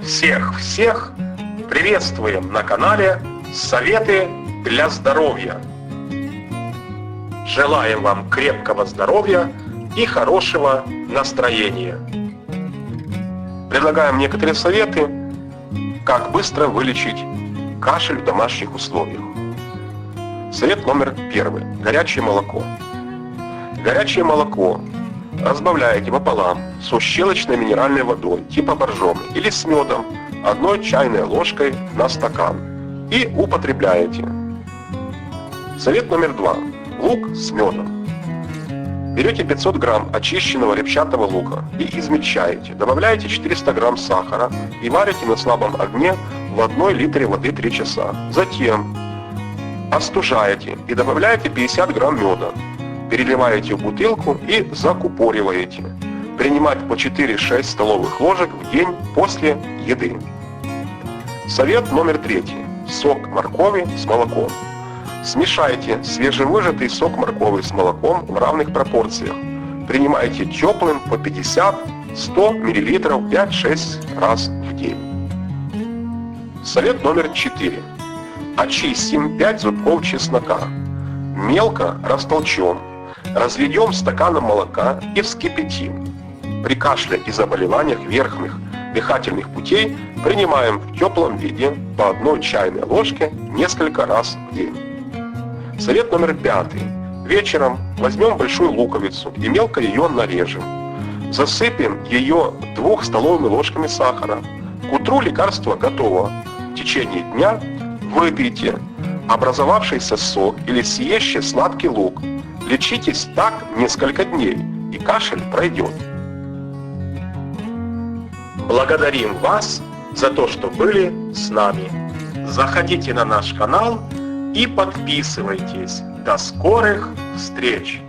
Всех приветствуем на канале Советы для здоровья. Желаем вам крепкого здоровья и хорошего настроения. Предлагаем некоторые советы, как быстро вылечить кашель в домашних условиях. Совет номер 1. Горячее молоко. Горячее молоко разбавляете пополам с ущелочной минеральной водой типа боржоми или с медом 1 чайной ложкой на стакан и употребляете. Совет номер 2. Лук с медом. Берете 500 грамм очищенного репчатого лука и измельчаете. Добавляете 400 грамм сахара и варите на слабом огне в 1 литре воды 3 часа. Затем остужаете и добавляете 50 грамм меда. Переливаете в бутылку и закупориваете. Принимать по 4-6 столовых ложек в день после еды. Совет номер 3. Сок моркови с молоком. Смешайте свежевыжатый сок моркови с молоком в равных пропорциях. Принимайте теплым по 50-100 мл 5-6 раз в день. Совет номер 4. Очистим 5 зубков чеснока. Мелко растолчем. Разведем стаканом молока и вскипятим. При кашле и заболеваниях верхних дыхательных путей принимаем в теплом виде по 1 чайной ложке несколько раз в день. Совет номер 5. Вечером возьмем большую луковицу и мелко ее нарежем. Засыпем ее 2 столовыми ложками сахара. К утру лекарство готово. В течение дня выпейте образовавшийся сок или съешьте сладкий лук. Лечитесь так несколько дней, и кашель пройдет. Благодарим вас за то, что были с нами. Заходите на наш канал и подписывайтесь. До скорых встреч!